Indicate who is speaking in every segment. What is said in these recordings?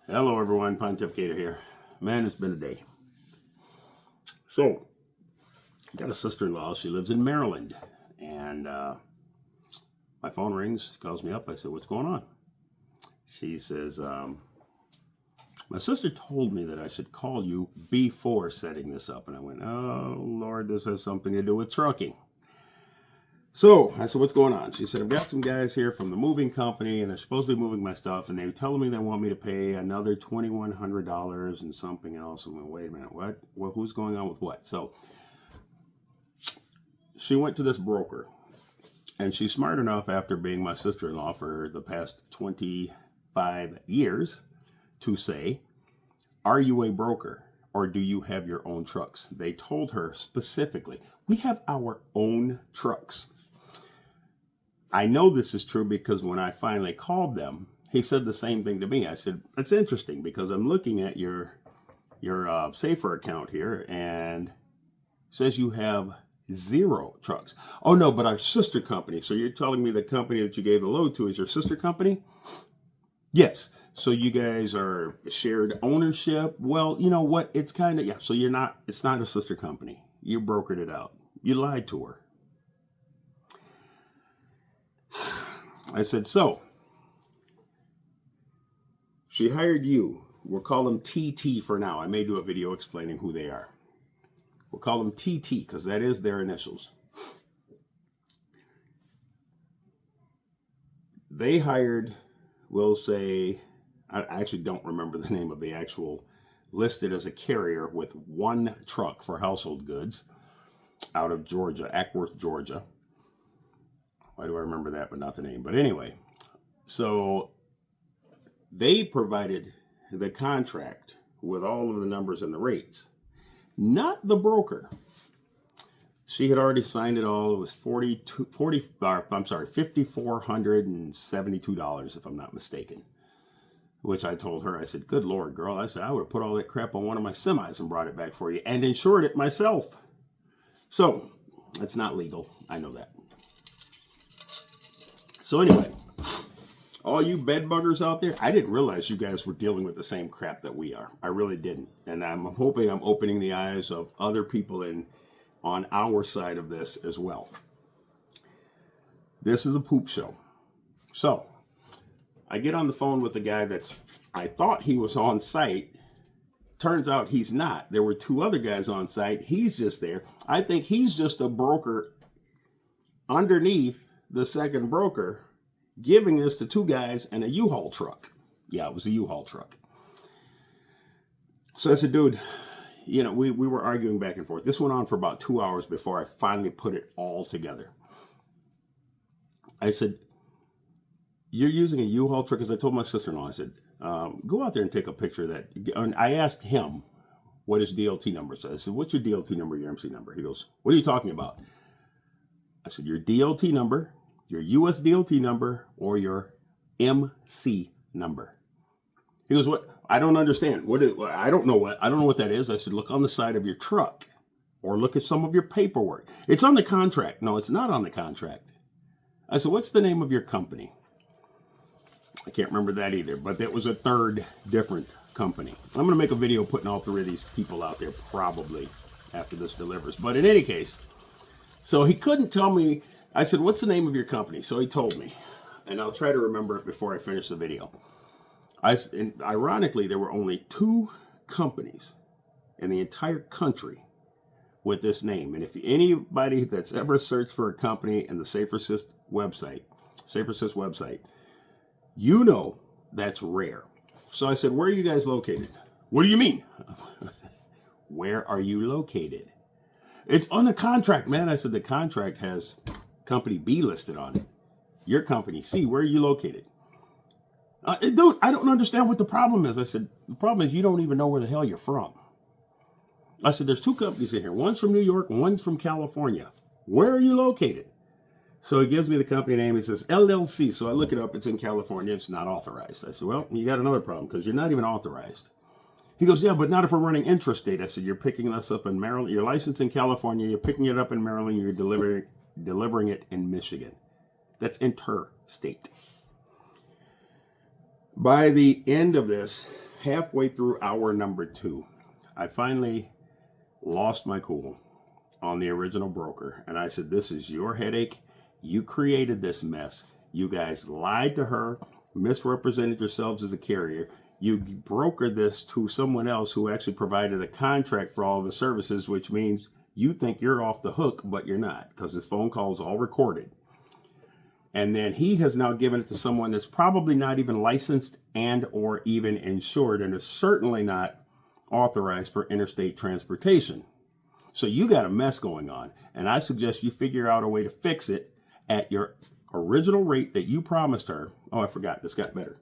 Speaker 1: Hello everyone, Pontificator here. Man, it's been a day. So, I got a sister-in-law. She lives in Maryland. And my phone rings, calls me up. I said, what's going on? She says, my sister told me that I should call you before setting this up. And I went, oh Lord, this has something to do with trucking. So I said, what's going on? She said, I've got some guys here from the moving company and they're supposed to be moving my stuff. And they were telling me they want me to pay another $2,100 and something else. I'm going, wait a minute, what? Well, who's going on with what? So she went to this broker and she's smart enough after being my sister-in-law for the past 25 years to say, are you a broker or do you have your own trucks? They told her specifically, we have our own trucks. I know this is true because when I finally called them, he said the same thing to me. I said, that's interesting because I'm looking at your Safer account here and it says you have 0 trucks. Oh no, but our sister company. So you're telling me the company that you gave the load to is your sister company? Yes. So you guys are shared ownership. Well, you know what? It's kind of, yeah. So it's not a sister company. You brokered it out. You lied to her. I said, so she hired you. We'll call them TT for now. I may do a video explaining who they are. We'll call them TT because that is their initials. They hired, we'll say, I actually don't remember the name of the actual, listed as a carrier with 1 truck for household goods out of Georgia, Ackworth, Georgia. Why do I remember that but not the name? But anyway, so they provided the contract with all of the numbers and the rates, not the broker. She had already signed it all. It was $5,472 if I'm not mistaken. Which I told her, I said, good Lord, girl. I said, I would have put all that crap on one of my semis and brought it back for you and insured it myself. So, that's not legal. I know that. So anyway, all you bed buggers out there, I didn't realize you guys were dealing with the same crap that we are. I really didn't. And I'm hoping I'm opening the eyes of other people on our side of this as well. This is a poop show. So, I get on the phone with the guy I thought he was on site. Turns out he's not. There were 2 other guys on site. He's just there. I think he's just a broker underneath the second broker, giving this to 2 guys and a U-Haul truck. Yeah, it was a U-Haul truck. So I said, dude, we were arguing back and forth. This went on for about 2 hours before I finally put it all together. I said, you're using a U-Haul truck? Because I told my sister-in-law, I said, go out there and take a picture of that. And I asked him what his DLT number is. I said, what's your DLT number, your MC number? He goes, what are you talking about? I said, your DLT number, your US DLT number, or your MC number. He goes, what? I don't understand. I don't know what that is. I said, look on the side of your truck or look at some of your paperwork. It's on the contract. No, it's not on the contract. I said, what's the name of your company? I can't remember that either, but that was a third different company. I'm going to make a video putting all 3 of these people out there probably after this delivers. But in any case, so he couldn't tell me. I said, what's the name of your company? So he told me, and I'll try to remember it before I finish the video. And ironically, there were only 2 companies in the entire country with this name. And if anybody that's ever searched for a company in the SaferSys website, you know that's rare. So I said, where are you guys located? What do you mean? Where are you located? It's on the contract, man. I said, the contract has company B listed on it. Your company C, where are you located? Dude, I don't understand what the problem is. I said, the problem is you don't even know where the hell you're from. I said, there's 2 companies in here. One's from New York, one's from California. Where are you located? So he gives me the company name. He says LLC. So I look it up. It's in California. It's not authorized. I said, well, you got another problem because you're not even authorized. He goes, yeah, but not if we're running intrastate. I said, you're picking us up in Maryland. You're licensed in California. You're picking it up in Maryland. You're delivering it in Michigan. That's interstate. By the end of this, halfway through hour number 2, I finally lost my cool on the original broker. And I said, this is your headache. You created this mess. You guys lied to her, misrepresented yourselves as a carrier. You brokered this to someone else who actually provided a contract for all the services, which means you think you're off the hook, but you're not, because this phone call is all recorded. And then he has now given it to someone that's probably not even licensed and or even insured, and is certainly not authorized for interstate transportation. So you got a mess going on, and I suggest you figure out a way to fix it at your original rate that you promised her. Oh, I forgot. This got better.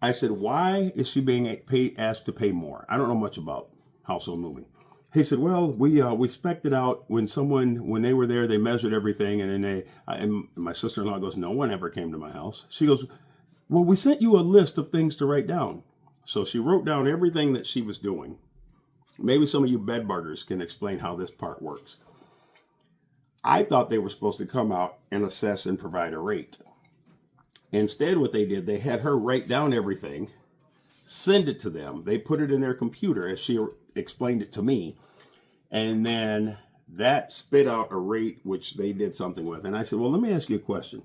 Speaker 1: I said, why is she being asked to pay more? I don't know much about household moving. He said, well, we spec'd it out when they were there, they measured everything. And then and my sister-in-law goes, no one ever came to my house. She goes, well, we sent you a list of things to write down. So she wrote down everything that she was doing. Maybe some of you bed buggers can explain how this part works. I thought they were supposed to come out and assess and provide a rate. Instead, what they did, they had her write down everything, send it to them. They put it in their computer as she explained it to me. And then that spit out a rate which they did something with. And I said, well, let me ask you a question.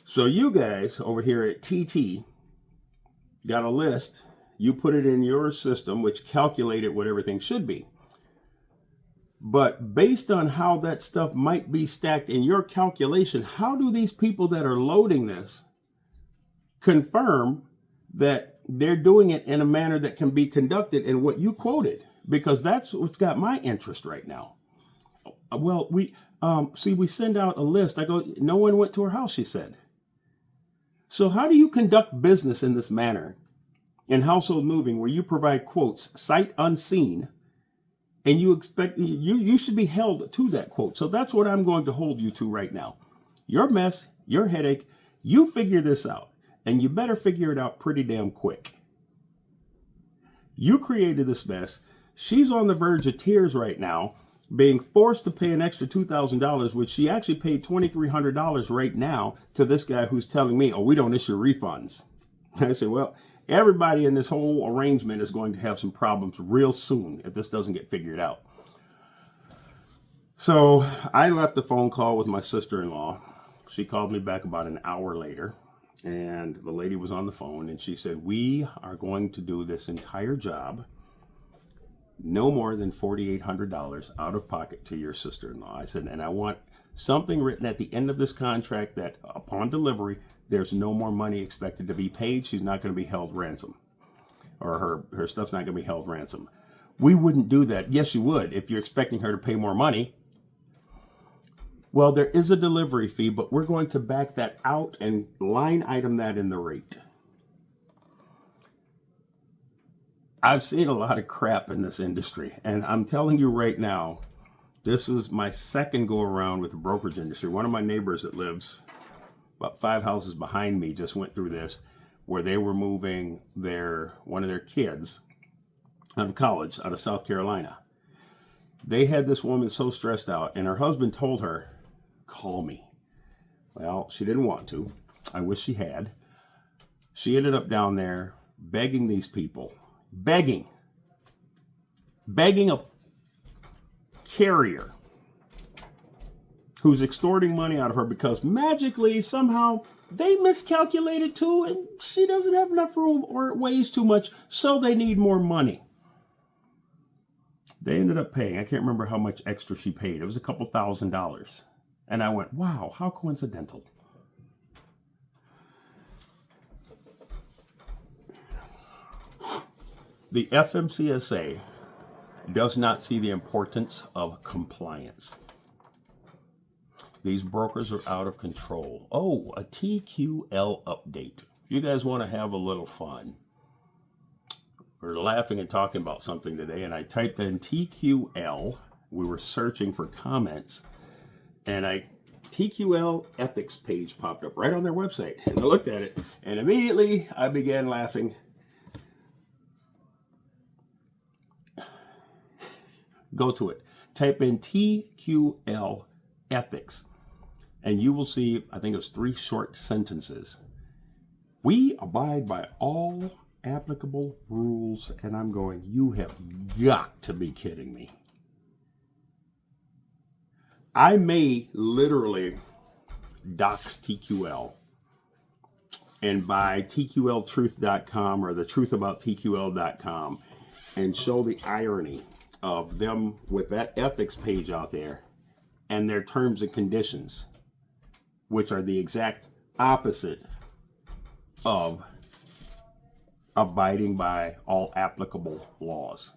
Speaker 1: So you guys over here at TT got a list. You put it in your system, which calculated what everything should be. But based on how that stuff might be stacked in your calculation, how do these people that are loading this confirm that they're doing it in a manner that can be conducted in what you quoted? Because that's what's got my interest right now. Well, we send out a list. I go, no one went to her house, she said. So how do you conduct business in this manner in household moving, where you provide quotes sight unseen, and you expect you should be held to that quote? So that's what I'm going to hold you to right now. Your mess, your headache, you figure this out, and you better figure it out pretty damn quick. You created this mess. She's on the verge of tears right now, being forced to pay an extra $2,000, which she actually paid $2,300 right now to this guy who's telling me, oh, we don't issue refunds. I said, well, everybody in this whole arrangement is going to have some problems real soon if this doesn't get figured out. So I left the phone call with my sister-in-law. She called me back about an hour later, and the lady was on the phone, and she said, we are going to do this entire job, no more than $4,800 out of pocket to your sister-in-law. I said, and I want something written at the end of this contract that upon delivery, there's no more money expected to be paid. She's not going to be held ransom, or her stuff's not going to be held ransom. We wouldn't do that. Yes, you would if you're expecting her to pay more money. Well, there is a delivery fee, but we're going to back that out and line item that in the rate. I've seen a lot of crap in this industry, and I'm telling you right now, this was my second go around with the brokerage industry. One of my neighbors that lives about 5 houses behind me just went through this, where they were moving one of their kids out of college, out of South Carolina. They had this woman so stressed out, and her husband told her, call me. Well, she didn't want to. I wish she had. She ended up down there begging these people, begging a carrier who's extorting money out of her because magically, somehow, they miscalculated too, and she doesn't have enough room or it weighs too much, so they need more money. They ended up paying, I can't remember how much extra she paid. It was a couple $1,000s. And I went, wow, how coincidental. The FMCSA does not see the importance of compliance. These brokers are out of control. Oh, a TQL update. If you guys want to have a little fun. We're laughing and talking about something today, and I typed in TQL. We were searching for comments, and TQL ethics page popped up right on their website. And I looked at it, and immediately I began laughing. Go to it. Type in TQL ethics. And you will see, I think it was 3 short sentences. We abide by all applicable rules, and I'm going, you have got to be kidding me. I may literally dox TQL and buy TQLtruth.com or the truthabouttql.com and show the irony of them with that ethics page out there and their terms and conditions, which are the exact opposite of abiding by all applicable laws.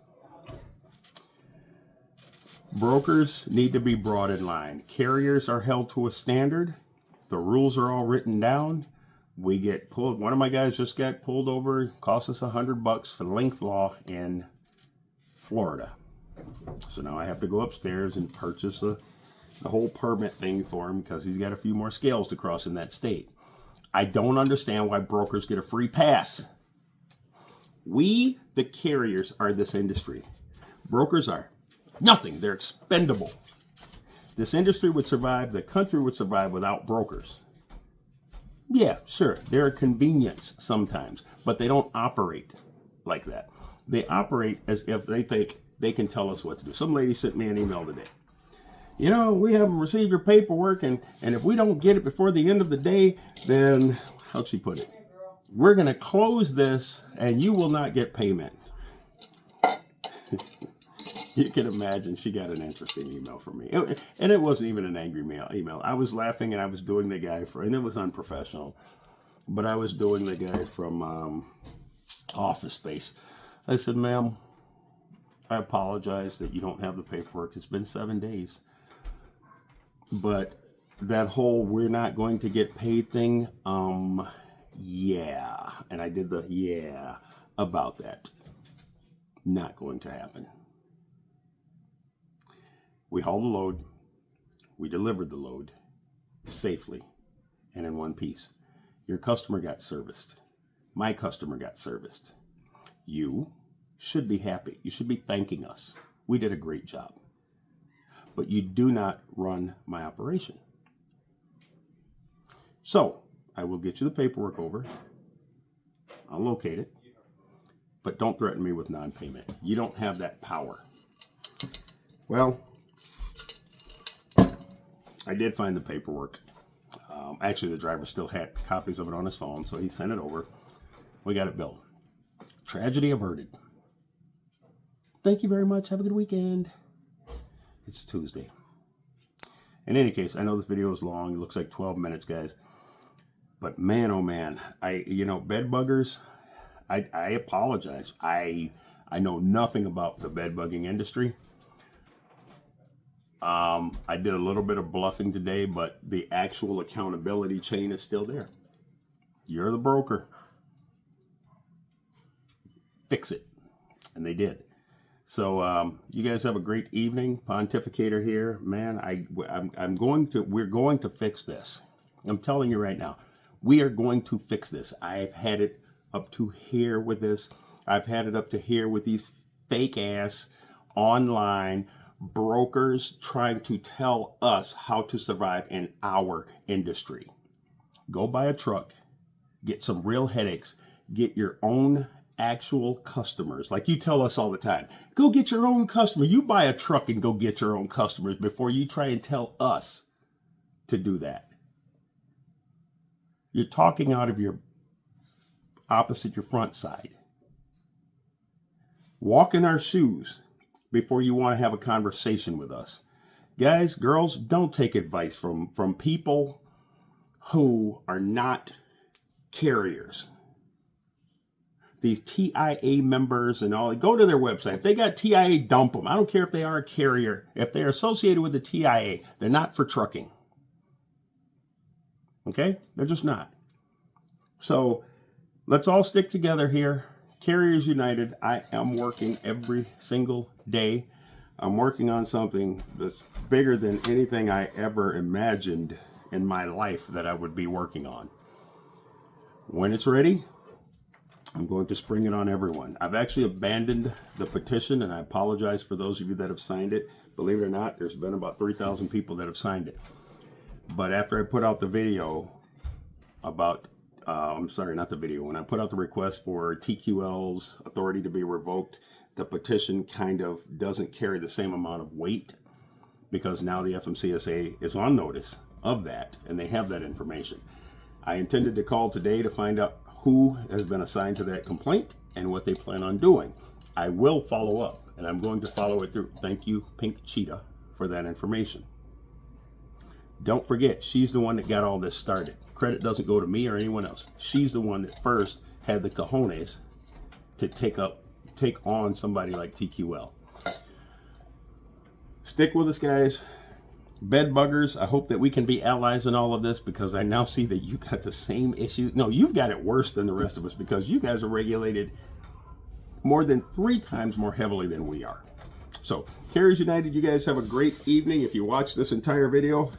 Speaker 1: Brokers need to be brought in line. Carriers are held to a standard. The rules are all written down. We get pulled. One of my guys just got pulled over. Cost us $100 for length law in Florida. So now I have to go upstairs and purchase the whole permit thing for him because he's got a few more scales to cross in that state. I don't understand why brokers get a free pass. We, the carriers, are this industry. Brokers are nothing. They're expendable. This industry would survive, the country would survive without brokers. Yeah, sure, they're a convenience sometimes, but they don't operate like that. They operate as if they think they can tell us what to do. Some lady sent me an email today. You know, we haven't received your paperwork, and if we don't get it before the end of the day, then, how'd she put it? We're going to close this, and you will not get payment. You can imagine she got an interesting email from me. And it wasn't even an angry email. I was laughing, and I was doing the guy and it was unprofessional, but I was doing the guy from Office Space. I said, ma'am, I apologize that you don't have the paperwork. It's been 7 days. But that whole we're not going to get paid thing, yeah. And I did the yeah about that. Not going to happen. We hauled the load. We delivered the load safely and in one piece. Your customer got serviced. My customer got serviced. You should be happy. You should be thanking us. We did a great job. But you do not run my operation. So I will get you the paperwork over. I'll locate it. But don't threaten me with non-payment. You don't have that power. Well, I did find the paperwork. Actually, the driver still had copies of it on his phone, so he sent it over. We got it billed. Tragedy averted. Thank you very much. Have a good weekend. It's Tuesday. In any case, I know this video is long. It looks like 12 minutes, guys. But man, oh man, bed buggers, I apologize. I know nothing about the bed bugging industry. I did a little bit of bluffing today, but the actual accountability chain is still there. You're the broker. Fix it. And they did. So you guys have a great evening. Pontificator here. Man, we're going to fix this. I'm telling you right now, we are going to fix this. I've had it up to here with this. I've had it up to here with these fake ass online brokers trying to tell us how to survive in our industry. Go buy a truck, get some real headaches, get your own actual customers. Like you tell us all the time, go get your own customer. You buy a truck and go get your own customers before you try and tell us to do that. You're talking out of your front side. Walk in our shoes before you want to have a conversation with us. Guys, girls, don't take advice from people who are not carriers. These TIA members and all, go to their website. If they got TIA, dump them. I don't care if they are a carrier. If they're associated with the TIA, they're not for trucking. Okay? They're just not. So let's all stick together here. Carriers United. I am working every single day. I'm working on something that's bigger than anything I ever imagined in my life that I would be working on. When it's ready, I'm going to spring it on everyone. I've actually abandoned the petition, and I apologize for those of you that have signed it. Believe it or not, there's been about 3,000 people that have signed it. But after I put out the video about I'm sorry, not the video. When I put out the request for TQL's authority to be revoked, the petition kind of doesn't carry the same amount of weight because now the FMCSA is on notice of that and they have that information. I intended to call today to find out who has been assigned to that complaint and what they plan on doing. I will follow up, and I'm going to follow it through. Thank you, Pink Cheetah, for that information. Don't forget, she's the one that got all this started. Credit doesn't go to me or anyone else. She's the one that first had the cojones to take on somebody like TQL. Stick with us, guys. Bed buggers, I hope that we can be allies in all of this, because I now see that you got the same issue. No, you've got it worse than the rest of us, because you guys are regulated more than 3 times more heavily than we are. So, Carriers United, you guys have a great evening. If you watch this entire video,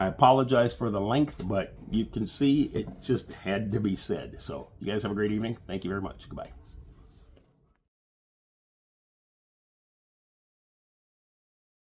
Speaker 1: I apologize for the length, but you can see it just had to be said. So, you guys have a great evening. Thank you very much. Goodbye.